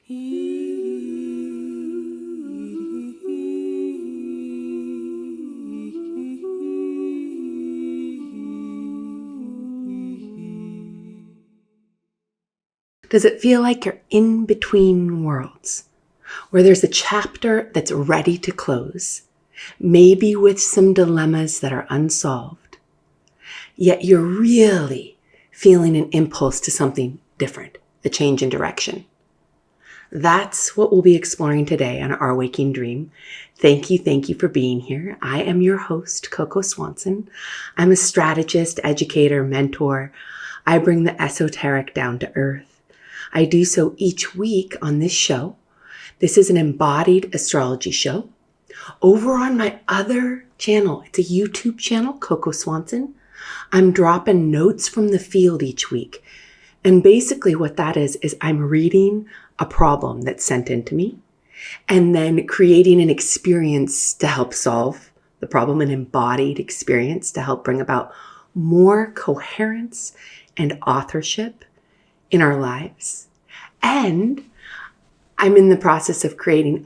Does it feel like you're in between worlds, where there's a chapter that's ready to close, maybe with some dilemmas that are unsolved, yet you're really feeling an impulse to something different, a change in direction? That's what we'll be exploring today on Our Waking Dream. Thank you for being here. I am your host, Coco Swanson. I'm a strategist, educator, mentor. I bring the esoteric down to earth. I do so each week on this show. This is an embodied astrology show. Over on my other channel, it's a YouTube channel, Coco Swanson, I'm dropping notes from the field each week. And basically what that is I'm reading a problem that's sent in to me and then creating an experience to help solve the problem, an embodied experience to help bring about more coherence and authorship in our lives. And I'm in the process of creating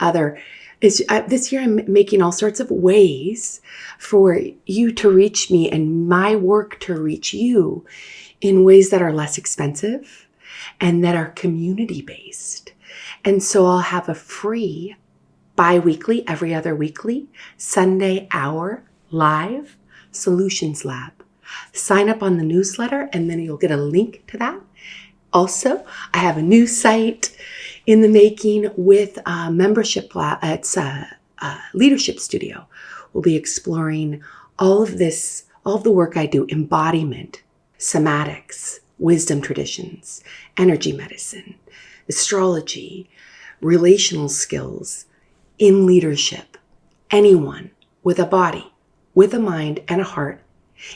this year I'm making all sorts of ways for you to reach me and my work to reach you in ways that are less expensive and that are community-based. And so I'll have a free bi-weekly, every other weekly, Sunday hour live solutions lab. Sign up on the newsletter and then you'll get a link to that. Also, I have a new site in the making with a membership lab. It's a leadership studio. We'll be exploring all of the work I do, embodiment, somatics, wisdom traditions, energy medicine, astrology, relational skills in leadership. Anyone with a body, with a mind and a heart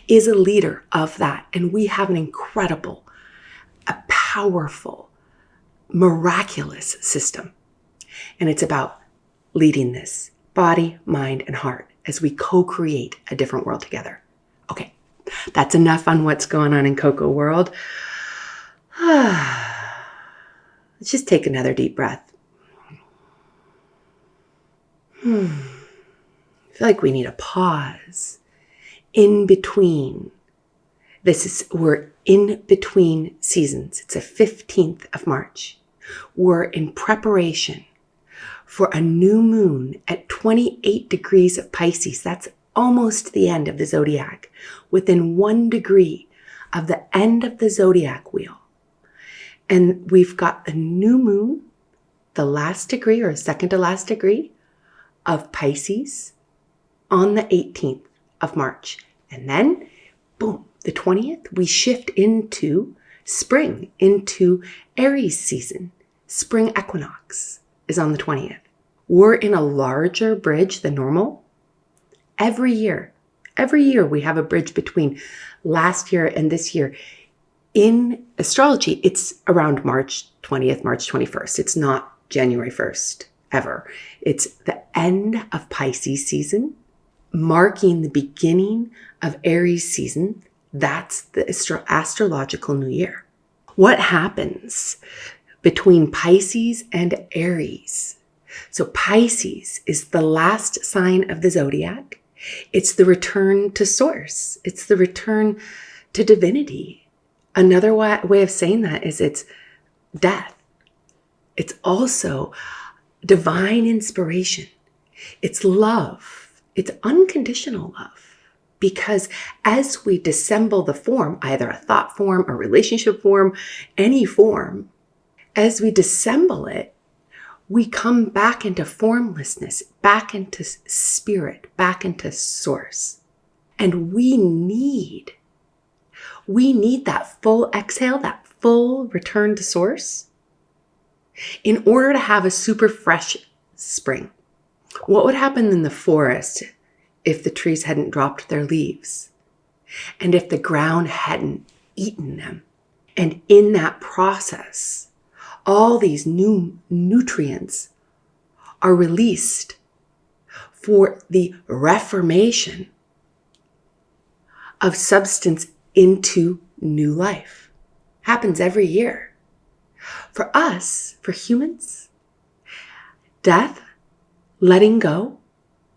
is a leader of that. And we have an incredible, a powerful, miraculous system. And it's about leading this body, mind, and heart as we co-create a different world together. Okay, that's enough on what's going on in Coco world. Let's just take another deep breath. I feel like we need a pause in between. We're in between seasons. It's the 15th of March. We're in preparation for a new moon at 28 degrees of Pisces. That's almost the end of the zodiac, within 1 degree of the end of the zodiac wheel. And we've got a new moon, the last degree or second to last degree of Pisces on the 18th of March. And then, boom, the 20th, we shift into spring, into Aries season. Spring equinox is on the 20th. We're in a larger bridge than normal. Every year we have a bridge between last year and this year. In astrology, it's around March 20th, March 21st. It's not January 1st ever. It's the end of Pisces season, marking the beginning of Aries season. That's the astrological new year. What happens between Pisces and Aries? So Pisces is the last sign of the zodiac. It's the return to source. It's the return to divinity. Another way of saying that is it's death. It's also divine inspiration. It's love. It's unconditional love. Because as we dissemble the form, either a thought form, a relationship form, any form, as we dissemble it, we come back into formlessness, back into spirit, back into source. And we need that full exhale, that full return to source in order to have a super fresh spring. What would happen in the forest if the trees hadn't dropped their leaves and if the ground hadn't eaten them? And in that process, all these new nutrients are released for the reformation of substance into new life. Happens every year. For us, for humans, death, letting go,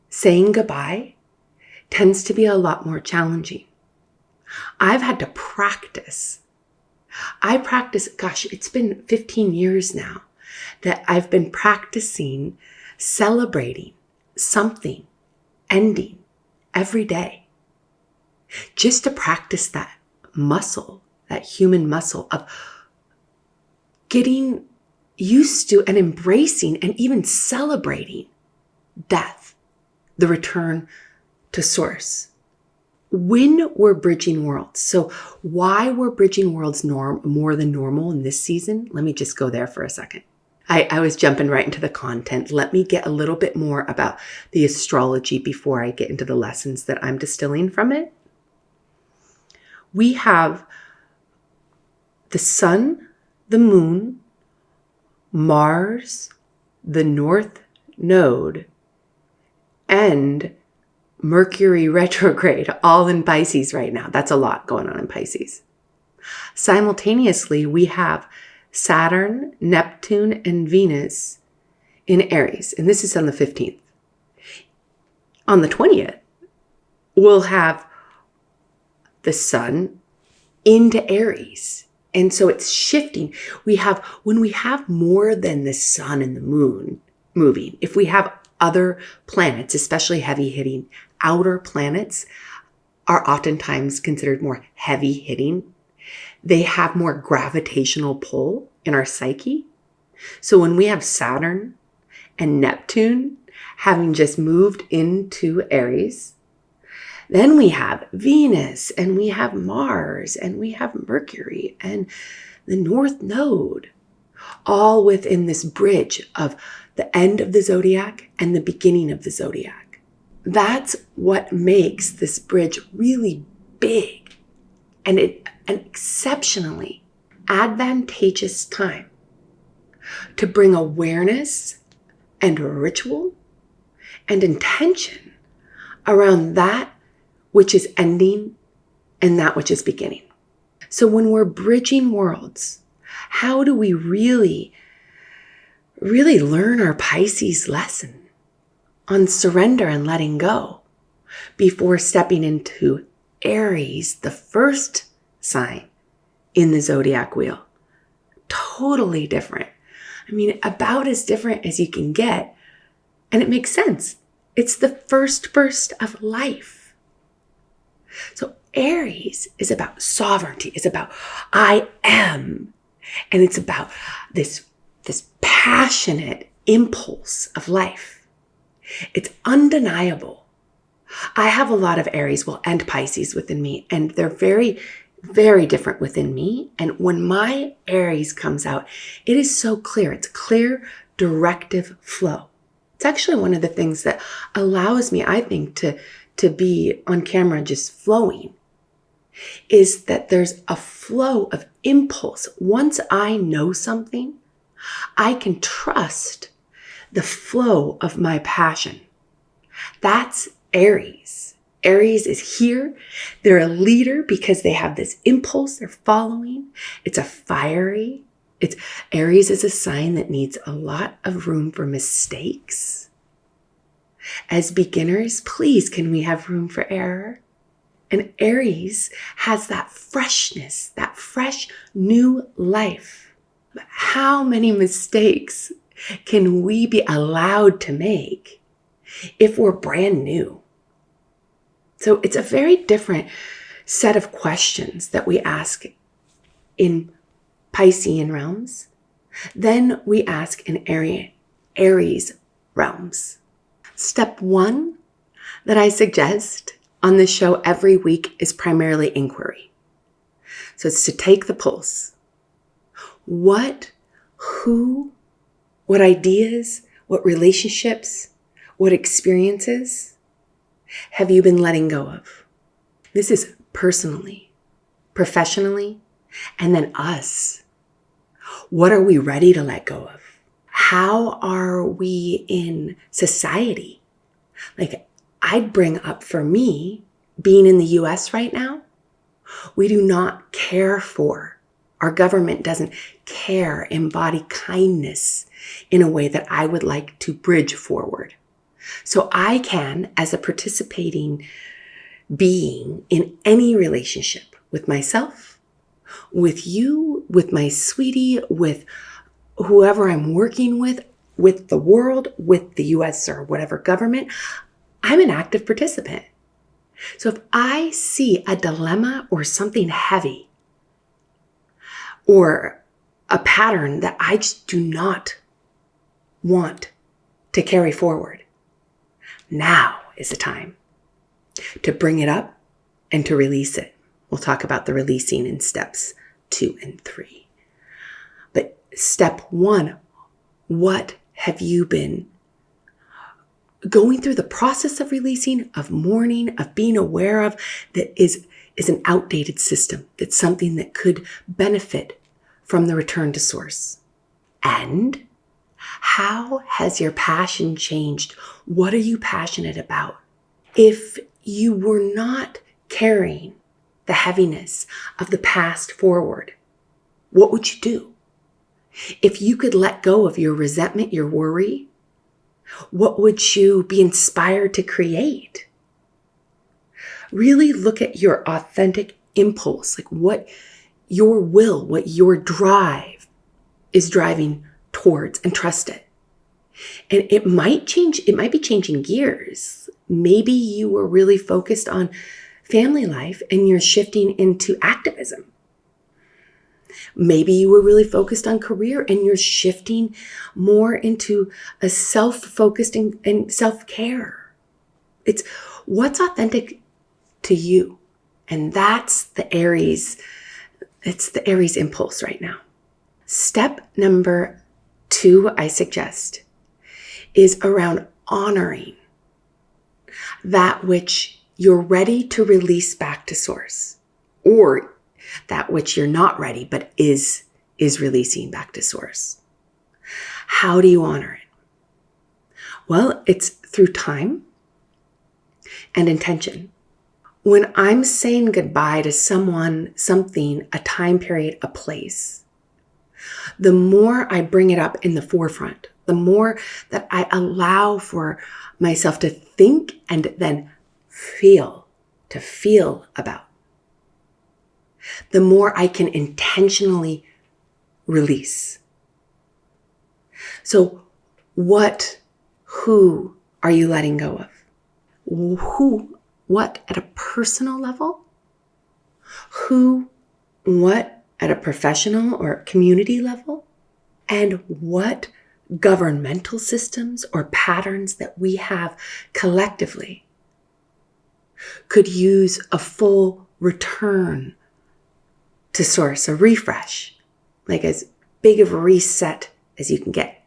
saying goodbye tends to be a lot more challenging. I've had to practice. It's been 15 years now that I've been practicing celebrating something ending every day, just to practice that muscle, that human muscle of getting used to and embracing and even celebrating death, the return to source. When we're bridging worlds, so why we're bridging worlds more than normal in this season, let me just go there for a second. I was jumping right into the content. Let me get a little bit more about the astrology before I get into the lessons that I'm distilling from it. We have the sun, the moon, Mars, the North Node, and Mercury retrograde, all in Pisces right now. That's a lot going on in Pisces. Simultaneously, we have Saturn, Neptune, and Venus in Aries. And this is on the 15th. On the 20th, we'll have the sun into Aries. And so it's shifting. When we have more than the sun and the moon moving, if we have other planets, especially heavy-hitting outer planets, are oftentimes considered more heavy-hitting. They have more gravitational pull in our psyche. So when we have Saturn and Neptune having just moved into Aries, then we have Venus and we have Mars and we have Mercury and the North Node, all within this bridge of the end of the zodiac and the beginning of the zodiac. That's what makes this bridge really big and an exceptionally advantageous time to bring awareness and ritual and intention around that which is ending and that which is beginning. So when we're bridging worlds, how do we really learn our Pisces lesson on surrender and letting go before stepping into Aries, the first sign in the zodiac wheel? Totally different. I mean, about as different as you can get. And it makes sense. It's the first burst of life. So Aries is about sovereignty. It's about I am. And it's about this passionate impulse of life. It's undeniable. I have a lot of Aries, and Pisces within me, and they're very, very different within me. And when my Aries comes out, it is so clear. It's clear, directive flow. It's actually one of the things that allows me, I think, to be on camera just flowing, is that there's a flow of impulse. Once I know something, I can trust the flow of my passion. That's Aries. Aries is here. They're a leader because they have this impulse they're following. It's a fiery. Aries is a sign that needs a lot of room for mistakes. As beginners, please, can we have room for error? And Aries has that freshness, that fresh new life. But how many mistakes can we be allowed to make if we're brand new? So it's a very different set of questions that we ask in Piscean realms than we ask in Aries realms. Step one that I suggest on this show every week is primarily inquiry. So it's to take the pulse. What, who, what ideas, what relationships, what experiences have you been letting go of? This is personally, professionally, and then us. What are we ready to let go of? How are we in society? Like, I'd bring up for me, being in the US right now, we do not care for Our government doesn't care, embody kindness in a way that I would like to bridge forward. So I can, as a participating being in any relationship with myself, with you, with my sweetie, with whoever I'm working with the world, with the US or whatever government, I'm an active participant. So if I see a dilemma or something heavy or a pattern that I just do not want to carry forward, now is the time to bring it up and to release it. We'll talk about the releasing in steps 2 and 3. But step 1, what have you been going through the process of releasing, of mourning, of being aware of that is an outdated system? That's something that could benefit from the return to source. And how has your passion changed? What are you passionate about? If you were not carrying the heaviness of the past forward, what would you do? If you could let go of your resentment, your worry, what would you be inspired to create? Really look at your authentic impulse, like what your will, what your drive is driving towards, and trust it. And it might be changing gears. Maybe you were really focused on family life and you're shifting into activism. Maybe you were really focused on career and you're shifting more into a self-focused and self-care. It's what's authentic to you. And that's the Aries. It's the Aries impulse right now. Step number 2, I suggest, is around honoring that which you're ready to release back to source, or that which you're not ready but is releasing back to source. How do you honor it? Well, it's through time and intention. When I'm saying goodbye to someone, something, a time period, a place, the more I bring it up in the forefront, the more that I allow for myself to think and then feel about, the more I can intentionally release. So who are you letting go of? What at a personal level? What at a professional or community level? And what governmental systems or patterns that we have collectively could use a full return to source, a refresh, like as big of a reset as you can get.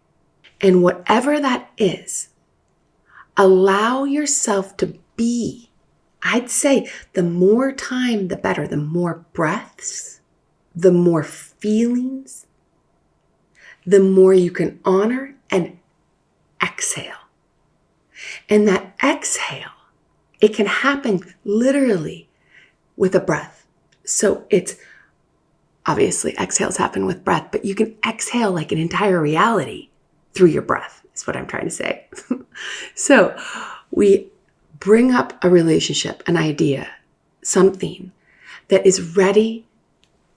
And whatever that is, allow yourself to be. I'd say the more time, the better. The more breaths, the more feelings, the more you can honor and exhale. And that exhale, it can happen literally with a breath. So it's obviously exhales happen with breath, but you can exhale like an entire reality through your breath, is what I'm trying to say. So we bring up a relationship, an idea, something that is ready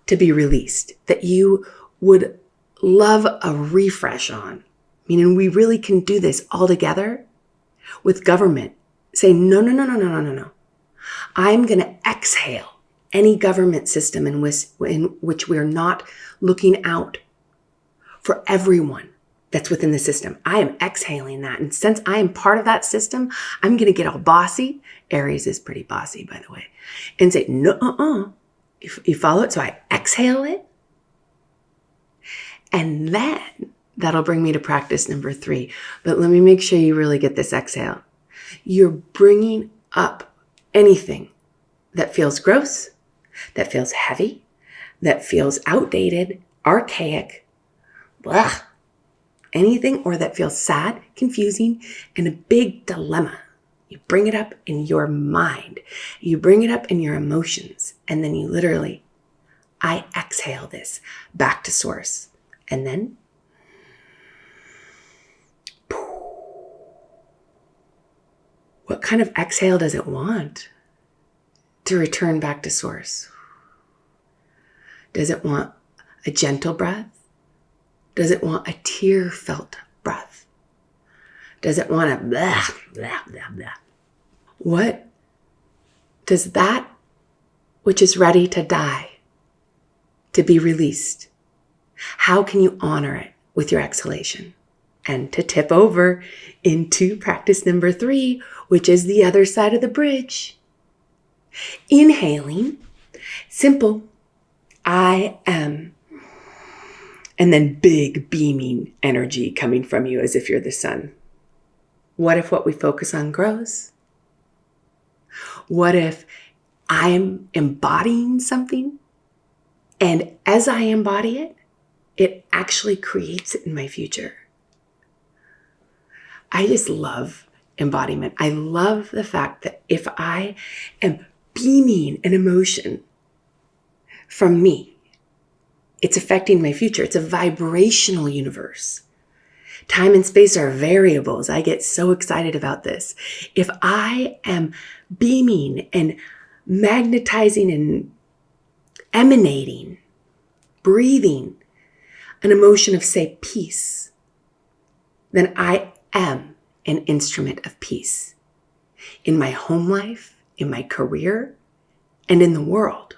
to be released, that you would love a refresh on. Meaning we really can do this all together with government. Say, no. I'm going to exhale any government system in which we're not looking out for everyone that's within the system. I am exhaling that. And since I am part of that system, I'm going to get all bossy. Aries is pretty bossy, by the way. And say, no, you follow it. So I exhale it. And then that'll bring me to practice number 3. But let me make sure you really get this exhale. You're bringing up anything that feels gross, that feels heavy, that feels outdated, archaic, blah, anything, or that feels sad, confusing, and a big dilemma. You bring it up in your mind. You bring it up in your emotions. And then you literally, I exhale this back to source. And then what kind of exhale does it want to return back to source? Does it want a gentle breath? Does it want a tear-felt breath? Does it want a blah, blah, blah, blah? What does that which is ready to die, to be released, how can you honor it with your exhalation? And to tip over into practice number 3, which is the other side of the bridge. Inhaling, simple, I am. And then big beaming energy coming from you as if you're the sun. What if what we focus on grows? What if I'm embodying something, and as I embody it, it actually creates it in my future? I just love embodiment. I love the fact that if I am beaming an emotion from me, it's affecting my future. It's a vibrational universe. Time and space are variables. I get so excited about this. If I am beaming and magnetizing and emanating, breathing an emotion of, say, peace, then I am an instrument of peace in my home life, in my career, and in the world.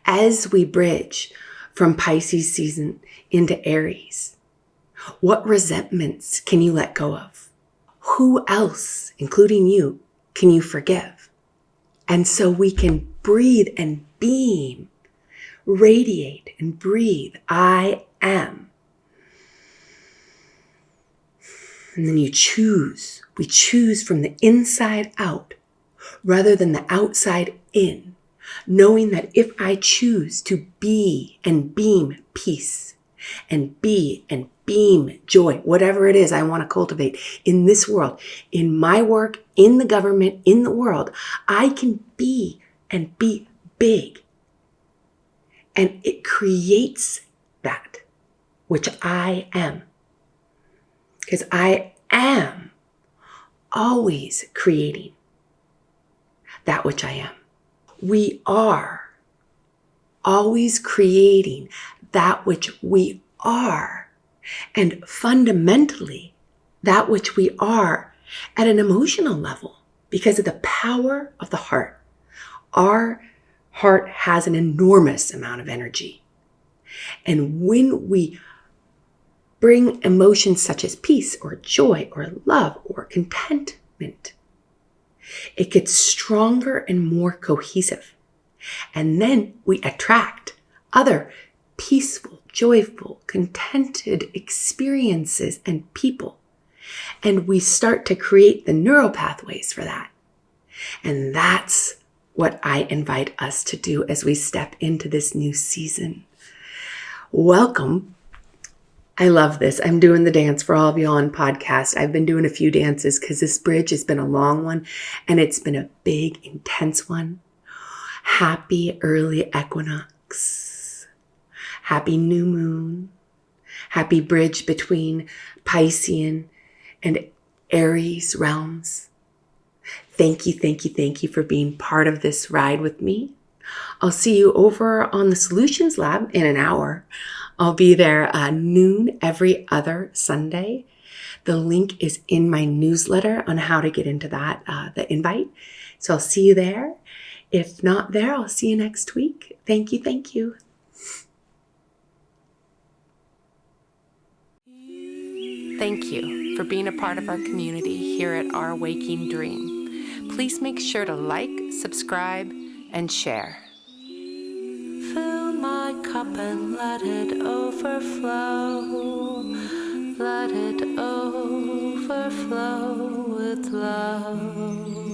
As we bridge from Pisces season into Aries, what resentments can you let go of? Who else, including you, can you forgive? And so we can breathe and beam, radiate and breathe. I am. And then you choose. We choose from the inside out rather than the outside in, knowing that if I choose to be and beam peace and be and beam joy, whatever it is I want to cultivate in this world, in my work, in the government, in the world, I can be and be big. And it creates that which I am. Because I am always creating that which I am. We are always creating that which we are. And fundamentally, that which we are at an emotional level because of the power of the heart. Our heart has an enormous amount of energy. And when we bring emotions such as peace or joy or love or contentment, it gets stronger and more cohesive. And then we attract other peaceful, joyful, contented experiences and people. And we start to create the neural pathways for that. And that's what I invite us to do as we step into this new season. Welcome. I love this. I'm doing the dance for all of you on podcast. I've been doing a few dances because this bridge has been a long one and it's been a big, intense one. Happy early equinox. Happy new moon. Happy bridge between Piscean and Aries realms. Thank you, thank you, thank you for being part of this ride with me. I'll see you over on the Solutions Lab in an hour. I'll be there noon every other Sunday. The link is in my newsletter on how to get into that, the invite. So I'll see you there. If not there, I'll see you next week. Thank you, thank you. Thank you for being a part of our community here at Our Waking Dream. Please make sure to like, subscribe, and share. Fill my cup and let it overflow. Let it overflow with love.